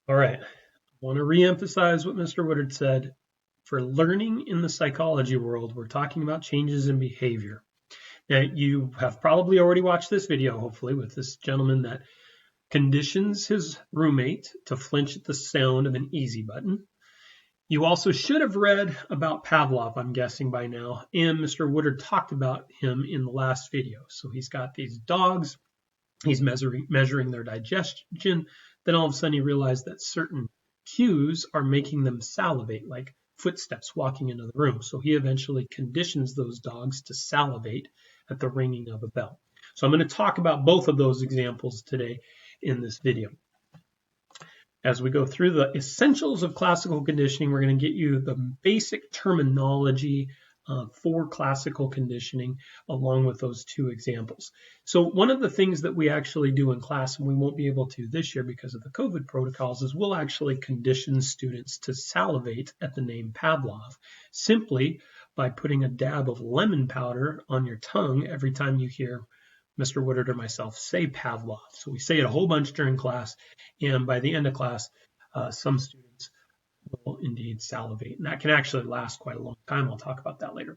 All right. I want to reemphasize what Mr. Woodard said. For learning in the psychology world, we're talking about changes in behavior. Now, you have probably already watched this video, hopefully, with this gentleman that conditions his roommate to flinch at the sound of an easy button. You also should have read about Pavlov, I'm guessing by now, and Mr. Woodard talked about him in the last video. So he's got these dogs, he's measuring their digestion. Then all of a sudden he realized that certain cues are making them salivate, like footsteps walking into the room. So he eventually conditions those dogs to salivate at the ringing of a bell. So I'm going to talk about both of those examples today in this video. As we go through the essentials of classical conditioning, we're going to get you the basic terminology for classical conditioning along with those two examples. So one of the things that we actually do in class, and we won't be able to this year because of the COVID protocols, is we'll actually condition students to salivate at the name Pavlov simply by putting a dab of lemon powder on your tongue every time you hear Mr. Woodard or myself say Pavlov. So we say it a whole bunch during class, and by the end of class, some students will indeed salivate. And that can actually last quite a long time. I'll talk about that later.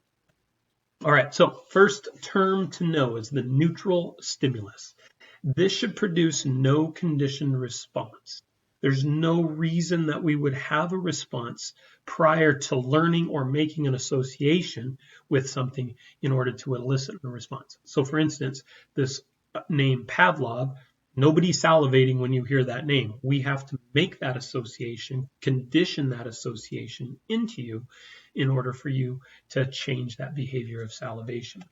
All right, so first term to know is the neutral stimulus. This should produce no conditioned response. There's no reason that we would have a response prior to learning or making an association with something in order to elicit a response. So for instance, this name Pavlov, nobody's salivating when you hear that name. We have to make that association, condition that association into you in order for you to change that behavior of salivation.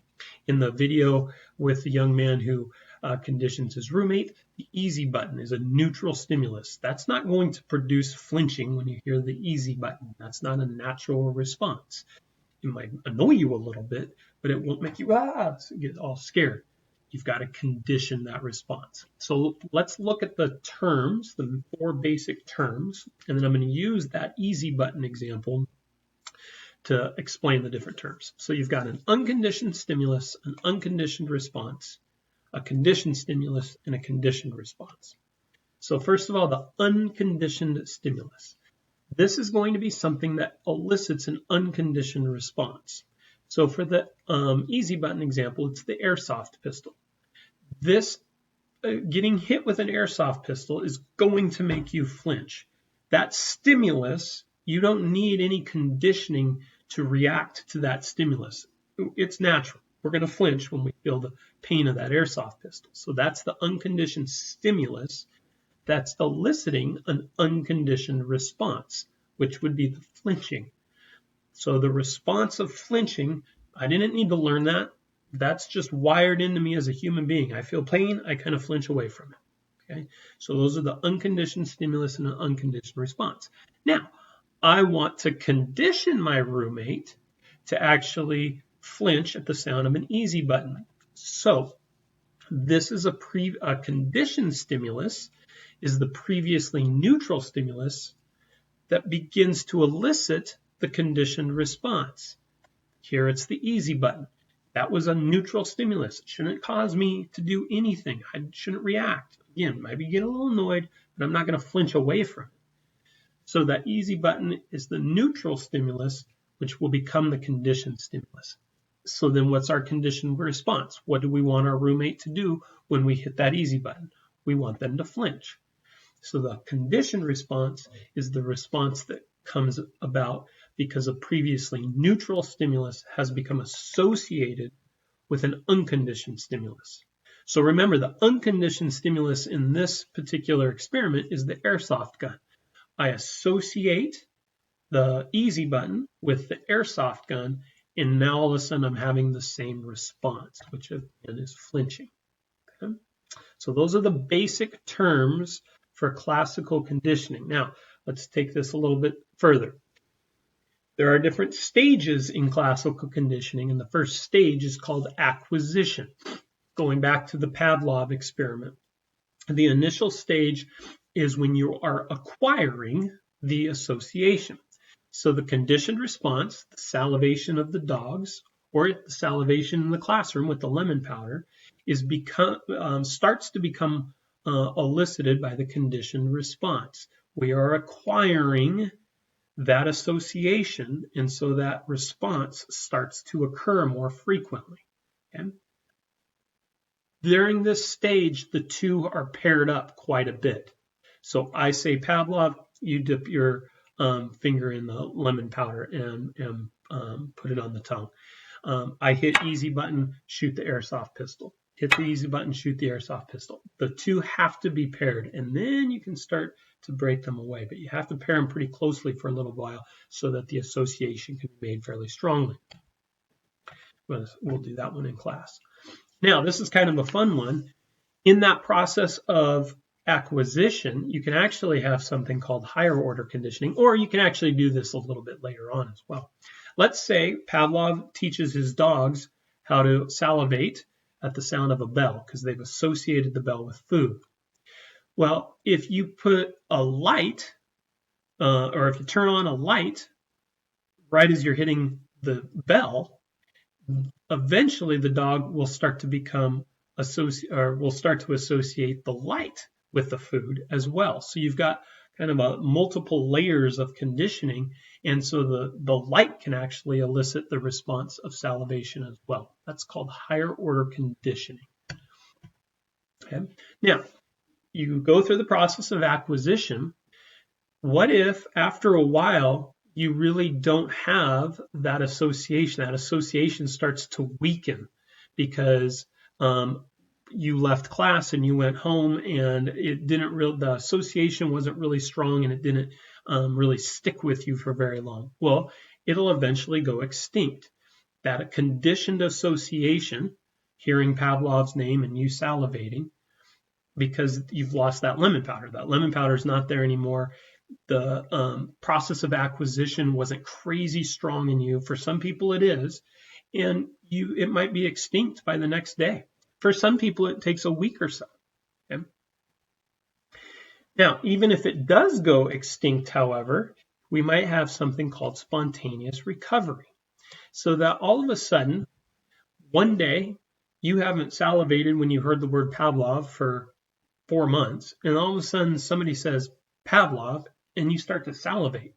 In the video with the young man who conditions his roommate, the easy button is a neutral stimulus. That's not going to produce flinching when you hear the easy button. That's not a natural response. It might annoy you a little bit, but it won't make you get all scared. You've got to condition that response. So let's look at the terms, the four basic terms, and then I'm going to use that easy button example to explain the different terms. So you've got an unconditioned stimulus, an unconditioned response, a conditioned stimulus, and a conditioned response. So first of all, the unconditioned stimulus. This is going to be something that elicits an unconditioned response. So for the easy button example, it's the airsoft pistol. This getting hit with an airsoft pistol is going to make you flinch. That stimulus, you don't need any conditioning to react to that stimulus. It's natural. We're going to flinch when we feel the pain of that airsoft pistol. So that's the unconditioned stimulus that's eliciting an unconditioned response, which would be the flinching. So the response of flinching, I didn't need to learn that. That's just wired into me as a human being. I feel pain, I kind of flinch away from it. Okay? So those are the unconditioned stimulus and an unconditioned response. Now, I want to condition my roommate to actually flinch at the sound of an easy button. So this is a conditioned stimulus, is the previously neutral stimulus that begins to elicit the conditioned response. Here it's the easy button. That was a neutral stimulus. It shouldn't cause me to do anything. I shouldn't react. Again, maybe get a little annoyed, but I'm not going to flinch away from it. So that easy button is the neutral stimulus, which will become the conditioned stimulus. So then what's our conditioned response? What do we want our roommate to do when we hit that easy button? We want them to flinch. So the conditioned response is the response that comes about because a previously neutral stimulus has become associated with an unconditioned stimulus. So remember, the unconditioned stimulus in this particular experiment is the airsoft gun. I associate the easy button with the airsoft gun, and now all of a sudden I'm having the same response, which again is flinching. Okay? So those are the basic terms for classical conditioning. Now, let's take this a little bit further. There are different stages in classical conditioning, and the first stage is called acquisition. Going back to the Pavlov experiment, the initial stage is when you are acquiring the association. So the conditioned response, the salivation of the dogs, or the salivation in the classroom with the lemon powder, starts to become elicited by the conditioned response. We are acquiring that association, and so that response starts to occur more frequently. Okay? During this stage, the two are paired up quite a bit. So I say Pavlov, you dip your finger in the lemon powder and put it on the tongue. I hit easy button, shoot the airsoft pistol. Hit the easy button, shoot the airsoft pistol. The two have to be paired, and then you can start to break them away. But you have to pair them pretty closely for a little while so that the association can be made fairly strongly. We'll do that one in class. Now, this is kind of a fun one. In that process of acquisition, you can actually have something called higher order conditioning, or you can actually do this a little bit later on as well. Let's say Pavlov teaches his dogs how to salivate at the sound of a bell because they've associated the bell with food. Well, if you put a light, or if you turn on a light right as you're hitting the bell, eventually the dog will start to associate the light with the food as well. So you've got kind of a multiple layers of conditioning, and so the light can actually elicit the response of salivation as well. That's called higher order conditioning. Okay. Now, you go through the process of acquisition. What if after a while you really don't have that association? That association starts to weaken because you left class and you went home and the association wasn't really strong and it didn't really stick with you for very long. Well, it'll eventually go extinct. That conditioned association, hearing Pavlov's name and you salivating, because you've lost that lemon powder. That lemon powder is not there anymore. The process of acquisition wasn't crazy strong in you. For some people it is, and it might be extinct by the next day. For some people it takes a week or so. Okay? Now, even if it does go extinct, however, we might have something called spontaneous recovery. So that all of a sudden, one day, you haven't salivated when you heard the word Pavlov for 4 months, and all of a sudden somebody says Pavlov, and you start to salivate.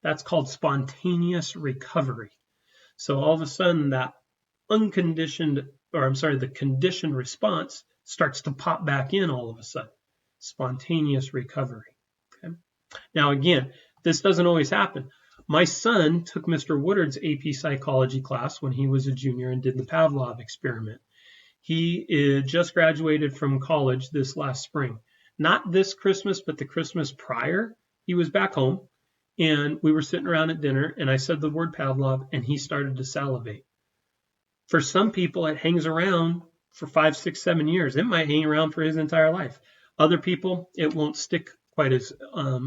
That's called spontaneous recovery. So all of a sudden that the conditioned response starts to pop back in all of a sudden. Spontaneous recovery. Okay? Now again, this doesn't always happen. My son took Mr. Woodard's AP psychology class when he was a junior and did the Pavlov experiment. He just graduated from college this last spring. Not this Christmas, but the Christmas prior. He was back home, and we were sitting around at dinner, and I said the word Pavlov, and he started to salivate. For some people, it hangs around for 5, 6, 7 years. It might hang around for his entire life. Other people, it won't stick quite as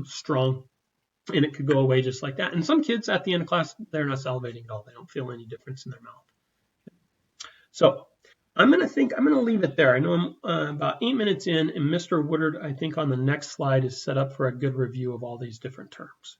strong, and it could go away just like that. And some kids at the end of class, they're not salivating at all. They don't feel any difference in their mouth. So I'm going to leave it there. I know I'm about 8 minutes in, and Mr. Woodard, I think on the next slide, is set up for a good review of all these different terms.